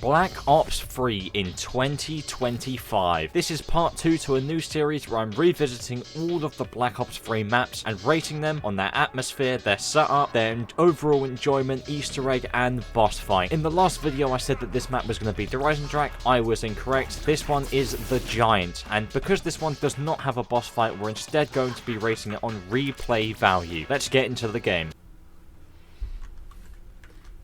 Black Ops 3 in 2025. This is part 2 to a new series where I'm revisiting all of the Black Ops 3 maps and rating them on their atmosphere, their setup, their overall enjoyment, Easter egg, and boss fight. In the last video I said that this map was going to be the Riese. I was incorrect. This one is the Giant, and because this one does not have a boss fight, we're instead going to be rating it on replay value. Let's get into the game.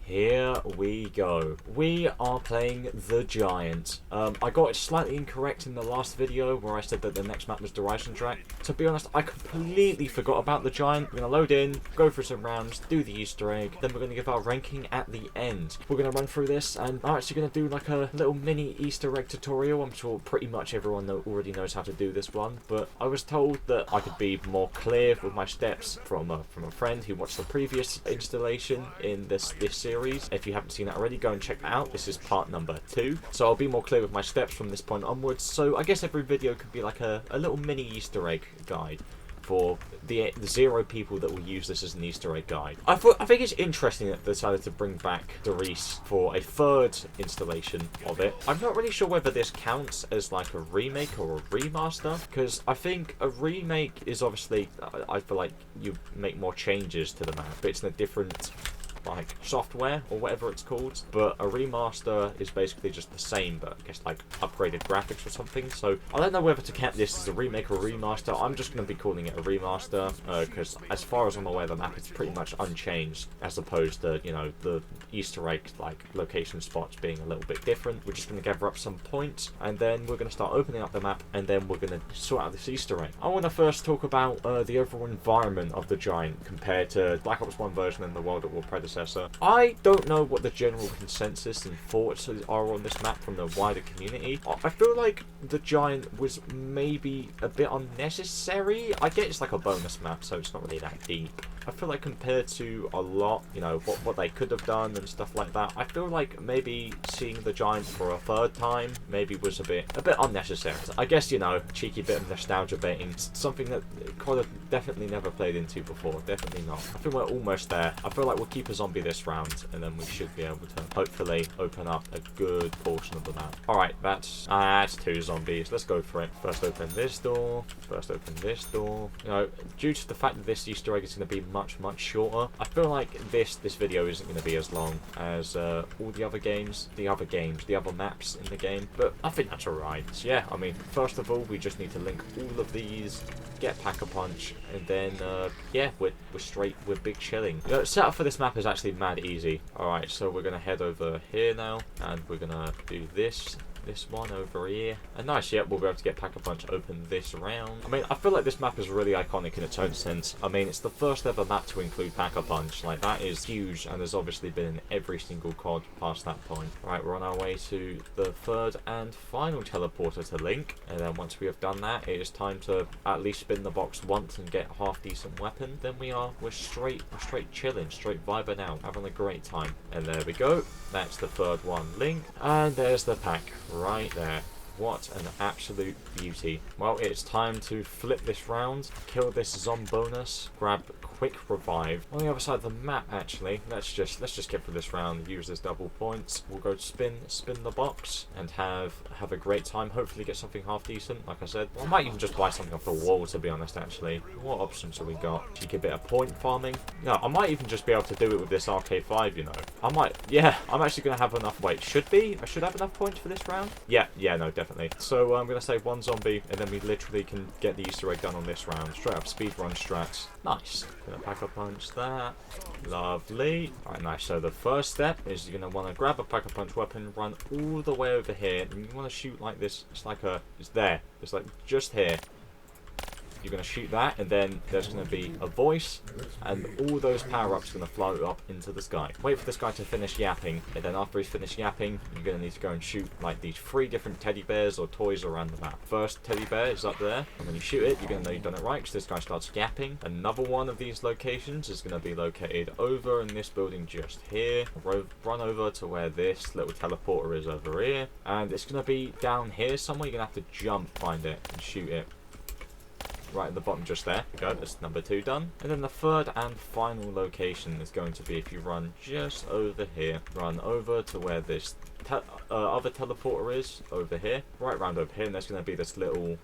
Here we go. We are playing the Giant. I got it slightly incorrect in the last video where I said that the next map was the Riese. To be honest, I completely forgot about the Giant. We're going to load in, go through some rounds, do the Easter egg, then we're going to give our ranking at the end. We're going to run through this, and I'm actually going to do like a little mini Easter egg tutorial. I'm sure pretty much everyone already knows how to do this one, but I was told that I could be more clear with my steps from a friend who watched the previous installation in this series. If you haven't seen that already, go and check that out. This is part number 2. So I'll be more clear with my steps from this point onwards. So I guess every video could be like a little mini Easter egg guide for the 0 people that will use this as an Easter egg guide. I think it's interesting that they decided to bring back the Riese for a 3rd installation of it. I'm not really sure whether this counts as like a remake or a remaster, because I think a remake is obviously, I feel like you make more changes to the map, but it's in a different like software or whatever it's called, but a remaster is basically just the same, but I guess like upgraded graphics or something. So I don't know whether to count this as a remake or a remaster. I'm just going to be calling it a remaster because as far as I'm aware, the map is pretty much unchanged, as opposed to, you know, the Easter egg like location spots being a little bit different. We're just going to gather up some points, and then we're going to start opening up the map, and then we're going to sort out this Easter egg. I want to first talk about the overall environment of the Giant compared to Black Ops 1 version and the World at War predecessor. I don't know what the general consensus and thoughts are on this map from the wider community. I feel like the Giant was maybe a bit unnecessary. I get it's like a bonus map, so it's not really that deep. I feel like compared to a lot, you know, what they could have done and stuff like that, I feel like maybe seeing the Giant for a 3rd time maybe was a bit unnecessary. I guess, you know, cheeky bit of nostalgia baiting, something that could have definitely never played into before. Definitely not. I think we're almost there. I feel like we'll keep a zombie this round, and then we should be able to hopefully open up a good portion of the map. Alright, that's 2 zombies. Let's go for it. First open this door. First open this door. You know, due to the fact that this Easter egg is going to be much shorter, I feel like this video isn't going to be as long as all the other games, the other maps in the game, but I think that's alright. So yeah, I mean, first of all, we just need to link all of these, get Pack-a-Punch, and then yeah, we're big chilling. You know, setup for this map is actually mad easy. Alright, so we're gonna head over here now, and we're gonna do this one over here. And nice, yeah, we'll be able to get Pack-a-Punch open this round. I mean, I feel like this map is really iconic in its own sense. I mean, it's the first ever map to include Pack-a-Punch. Like, that is huge, and there's obviously been in every single COD past that point. Right, we're on our way to the 3rd and final teleporter to link. And then once we have done that, it is time to at least spin the box once and get a half-decent weapon. Then we're straight chilling, straight vibing out, having a great time. And there we go. That's the 3rd one linked. And there's the pack right there. What an absolute beauty. Well, it's time to flip this round, kill this bonus, grab quick revive. On the other side of the map, actually, let's just get through this round, use this double points. We'll go spin the box and have a great time. Hopefully get something half decent, like I said. I might even just buy something off the wall, to be honest, actually. What options have we got? Cheeky bit of point farming. No, I might even just be able to do it with this RK5, you know. Yeah, I'm actually going to have enough. Wait, I should have enough points for this round? Yeah, no, definitely. So I'm going to save 1 zombie, and then we literally can get the Easter egg done on this round. Straight up speedrun strats. Nice. Gonna Pack-a-Punch that. Lovely. Alright, nice. So the first step is you're going to want to grab a Pack-a-Punch weapon, run all the way over here, and you want to shoot like this. It's there. It's like just here. You're going to shoot that, and then there's going to be a voice, and all those power-ups are going to float up into the sky. Wait for this guy to finish yapping, and then after he's finished yapping, you're going to need to go and shoot like these 3 different teddy bears or toys around the map. First teddy bear is up there, and when you shoot it, you're going to know you've done it right, because this guy starts yapping. Another one of these locations is going to be located over in this building just here. Run over to where this little teleporter is over here, and it's going to be down here somewhere. You're going to have to jump, find it, and shoot it. right at the bottom just there. Go, that's number 2 done. And then the third and final location is going to be if you run just over here. Run over to where this... other teleporter is over here, right around over here, and there's going to be this little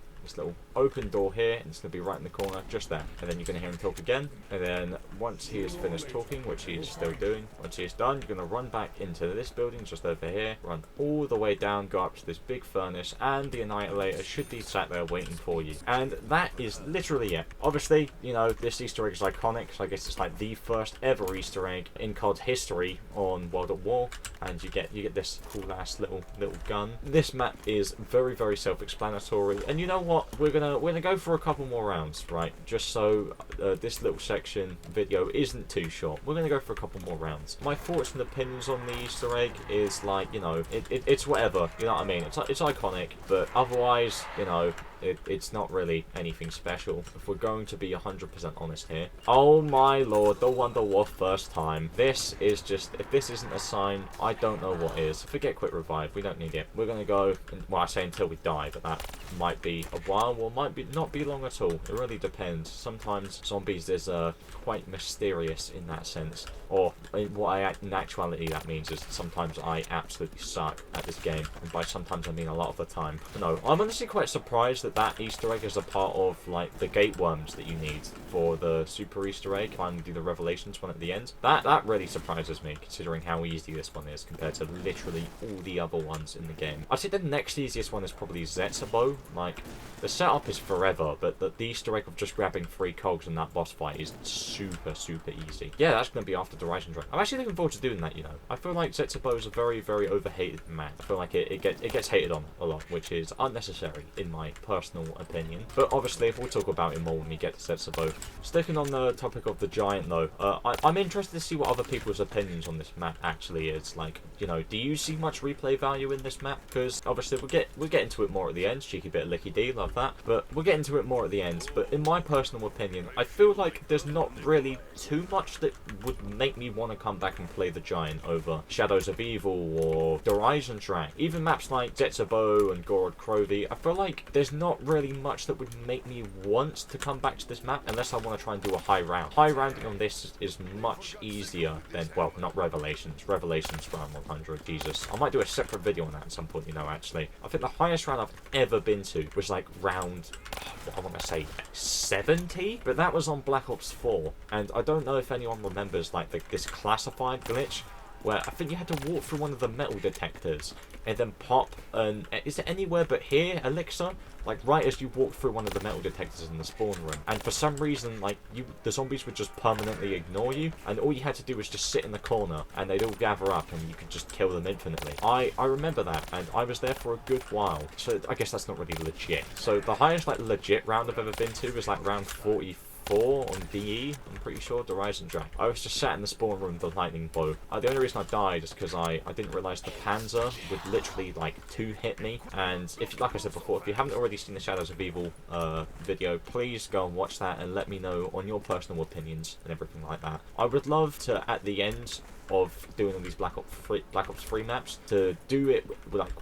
open door here, and it's going to be right in the corner, just there. And then you're going to hear him talk again, and then once he is finished talking, which he is still doing, once he is done, you're going to run back into this building just over here, run all the way down, go up to this big furnace, and the Annihilator should be sat there waiting for you. And that is literally it. Obviously, you know, this Easter egg is iconic, so I guess it's like the first ever Easter egg in COD history on World at War, and you get this cool ass little gun. This map is very, very self-explanatory, and you know what? We're gonna go for a couple more rounds, right? Just so this little section video isn't too short. We're gonna go for a couple more rounds. My thoughts and opinions on the Easter egg is like, you know, it's whatever. You know what I mean? It's iconic, but otherwise, you know, it's not really anything special. If we're going to be 100% honest here. Oh my lord, the Wonder War first time. This is just, if this isn't a sign, I don't know what is. Forget quick revive, we don't need it. We're gonna go, well, I say until we die, but that might be a while, or might be not be long at all. It really depends. Sometimes zombies is quite mysterious in that sense. Or in actuality that means is sometimes I absolutely suck at this game. And by sometimes I mean a lot of the time. No, I'm honestly quite surprised that Easter egg is a part of like the gate worms that you need for the super Easter egg. Finally do the Revelations one at the end. That really surprises me, considering how easy this one is compared to literally all the other ones in the game. I'd say the next easiest one is probably Zetsubo. Like, the setup is forever, but the Easter egg of just grabbing 3 cogs in that boss fight is super, super easy. Yeah, that's going to be after the Rising Dragon. I'm actually looking forward to doing that, you know. I feel like Zetsubo is a very, very overhated map. I feel like it gets hated on a lot, which is unnecessary, in my personal opinion. But obviously, we'll talk about it more when we get to Zetsubo. Sticking on the topic of the Giant, though, I'm interested to see what other people's opinions on this map actually is. Like, you know, do you see much replay value in this map? Because obviously, we'll get into it more at the end. Cheeky bit of Licky D, love that. But we'll get into it more at the end. But in my personal opinion, I feel like there's not really too much that would make me want to come back and play the Giant over Shadows of Evil or the Horizon track. Even maps like Zetsubo and Gorod Krovi, I feel like there's not really much that would make me want to come back to this map unless I want to try and do a high round. High rounding on this is much easier than, well, not Revelations. Revelations round 100, Jesus. I might do a separate video on that at some point, you know, actually. I think the highest round I've ever been to was like round, I want to say 70, but that was on Black Ops 4, and I don't know if anyone remembers like this classified glitch where I think you had to walk through one of the metal detectors and then pop an, is it anywhere but here, elixir? Like right as you walk through one of the metal detectors in the spawn room, and for some reason like the zombies would just permanently ignore you, and all you had to do was just sit in the corner and they'd all gather up and you could just kill them infinitely. I remember that, and I was there for a good while, so I guess that's not really legit. So the highest like legit round I've ever been to was like round 44 on DE, I'm pretty sure, the Horizon track. I was just sat in the spawn room with the lightning bow. The only reason I died is because I didn't realise the Panzer would literally like 2-hit me, and if, like I said before, if you haven't already seen the Shadows of Evil video, please go and watch that and let me know on your personal opinions and everything like that. I would love to, at the end of doing all these Black Ops 3 maps, to do it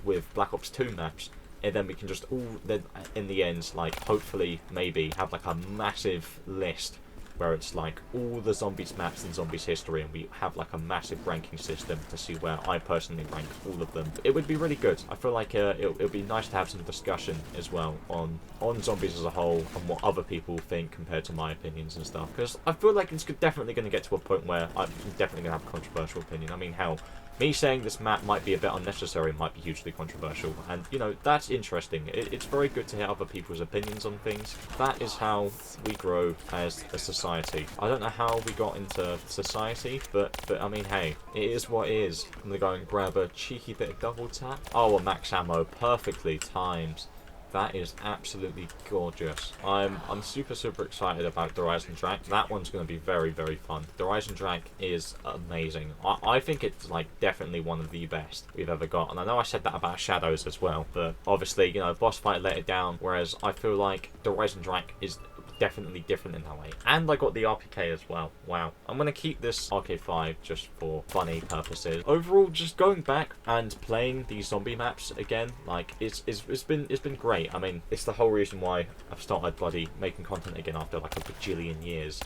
with Black Ops 2 maps, and then we can just all, then in the end, like, hopefully, maybe, have, like, a massive list where it's, like, all the Zombies maps in Zombies history, and we have, like, a massive ranking system to see where I personally rank all of them. It would be really good. I feel like it would be nice to have some discussion as well on Zombies as a whole, and what other people think compared to my opinions and stuff, because I feel like it's definitely going to get to a point where I'm definitely going to have a controversial opinion. I mean, hell, me saying this map might be a bit unnecessary might be hugely controversial, and, you know, that's interesting. It's very good to hear other people's opinions on things. That is how we grow as a society. I don't know how we got into society, but I mean, hey, it is what it is. I'm gonna go and grab a cheeky bit of double tap. Oh, a max ammo, perfectly timed. That is absolutely gorgeous. I'm super, super excited about the Horizon track. That one's going to be very, very fun. The Horizon track is amazing. I think it's, like, definitely one of the best we've ever got. And I know I said that about Shadows as well, but obviously, you know, boss fight let it down, whereas I feel like the Horizon track is definitely different in that way. And I got the RPK as well. Wow. I'm going to keep this RK5 just for funny purposes. Overall, just going back and playing these zombie maps again, like, it's been great. I mean, it's the whole reason why I've started bloody making content again after like a bajillion years.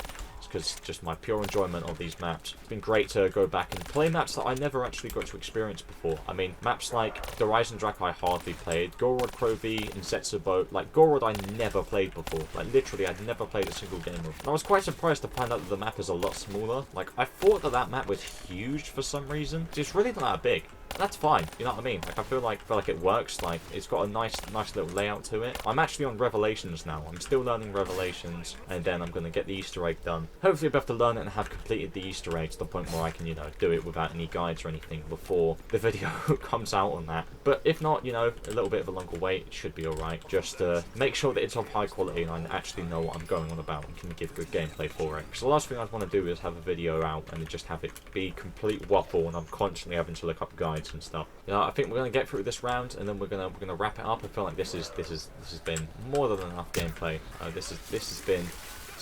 because just my pure enjoyment of these maps. It's been great to go back and play maps that I never actually got to experience before. I mean, maps like the Riese I hardly played, Gorod Krovi and Setsubo. Like, Gorod I never played before. Like, literally, I'd never played a single game of. And I was quite surprised to find out that the map is a lot smaller. Like, I thought that that map was huge for some reason. It's really not that big. That's fine, you know what I mean? Like, I feel like it works. Like, it's got a nice little layout to it. I'm actually on Revelations now. I'm still learning Revelations, and then I'm going to get the Easter egg done. Hopefully I'll be able to learn it and have completed the Easter egg to the point where I can, you know, do it without any guides or anything before the video comes out on that. But if not, you know, a little bit of a longer wait, it should be alright. Just make sure that it's of high quality and I actually know what I'm going on about and can give good gameplay for it. Because the last thing I'd want to do is have a video out and just have it be complete waffle and I'm constantly having to look up guides and stuff. You know, I think we're gonna get through this round and then we're gonna wrap it up. I feel like this has been more than enough gameplay. This has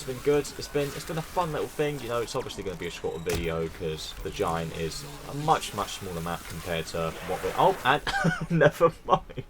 been good. It's been a fun little thing. You know, it's obviously going to be a shorter video because the Giant is a much smaller map compared to what we're. Oh, and never mind.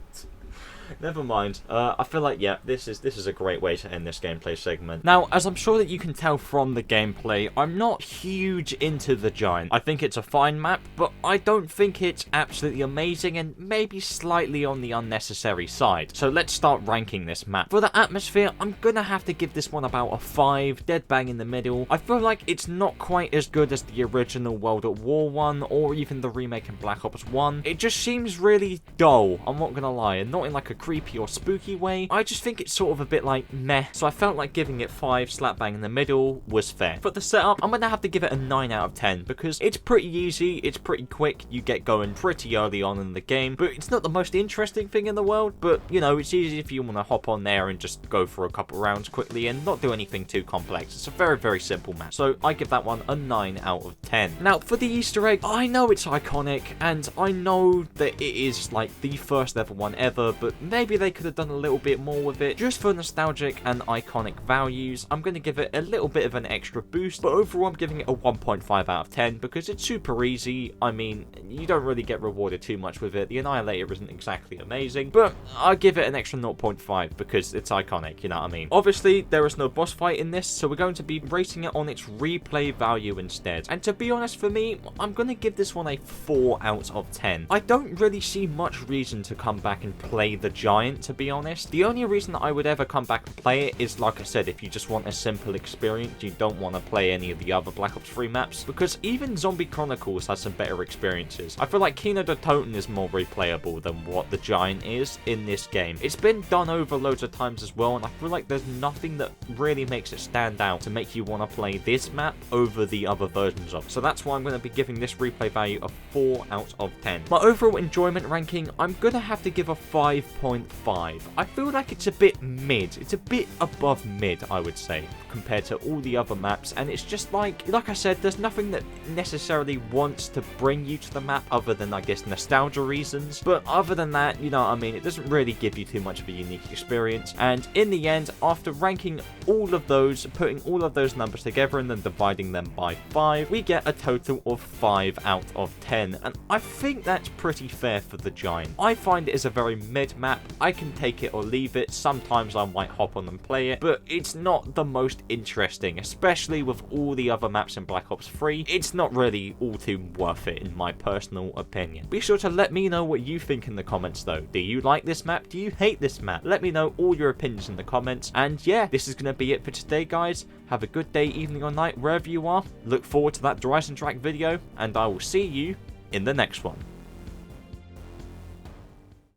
Never mind. I feel like, yeah, this is a great way to end this gameplay segment. Now, as I'm sure that you can tell from the gameplay, I'm not huge into the Giant. I think it's a fine map, but I don't think it's absolutely amazing and maybe slightly on the unnecessary side. So let's start ranking this map. For the atmosphere, I'm gonna have to give this one about a 5, dead bang in the middle. I feel like it's not quite as good as the original World at War one or even the remake in Black Ops 1. It just seems really dull, I'm not gonna lie, and not in like a creepy or spooky way. I just think it's sort of a bit like meh, so I felt like giving it 5 slap bang in the middle was fair. For the setup, I'm gonna have to give it a 9 out of 10 because it's pretty easy, it's pretty quick, you get going pretty early on in the game, but it's not the most interesting thing in the world, but you know, it's easy if you want to hop on there and just go for a couple rounds quickly and not do anything too complex. It's a very simple map, so I give that one a 9 out of 10. Now, for the Easter egg, I know it's iconic, and I know that it is like the first ever one ever, but maybe they could have done a little bit more with it. Just for nostalgic and iconic values, I'm going to give it a little bit of an extra boost, but overall I'm giving it a 1.5 out of 10 because it's super easy. I mean, you don't really get rewarded too much with it. The Annihilator isn't exactly amazing, but I give it an extra 0.5 because it's iconic, you know what I mean? Obviously, there is no boss fight in this, so we're going to be rating it on its replay value instead. And to be honest, for me, I'm going to give this one a 4 out of 10. I don't really see much reason to come back and play the Giant, to be honest. The only reason that I would ever come back and play it is, like I said, if you just want a simple experience, you don't want to play any of the other Black Ops 3 maps, because even Zombie Chronicles has some better experiences. I feel like Kino de Toten is more replayable than what the Giant is in this game. It's been done over loads of times as well, and I feel like there's nothing that really makes it stand out to make you want to play this map over the other versions of it. So that's why I'm going to be giving this replay value a 4 out of 10. My overall enjoyment ranking, I'm going to have to give a 5.5. I feel like it's a bit mid. It's a bit above mid, I would say, compared to all the other maps, and it's just like I said, there's nothing that necessarily wants to bring you to the map other than, I guess, nostalgia reasons, but other than that, you know what I mean, it doesn't really give you too much of a unique experience. And in the end, after ranking all of those, putting all of those numbers together and then dividing them by 5, we get a total of 5 out of 10, and I think that's pretty fair for the Giant. I find it is a very mid map. I can take it or leave it. Sometimes I might hop on and play it, but it's not the most interesting, especially with all the other maps in Black Ops 3. It's not really all too worth it in my personal opinion. Be sure to let me know what you think in the comments though. Do you like this map? Do you hate this map? Let me know all your opinions in the comments. And yeah, this is going to be it for today, guys. Have a good day, evening or night, wherever you are. Look forward to that Horizon Track video, and I will see you in the next one.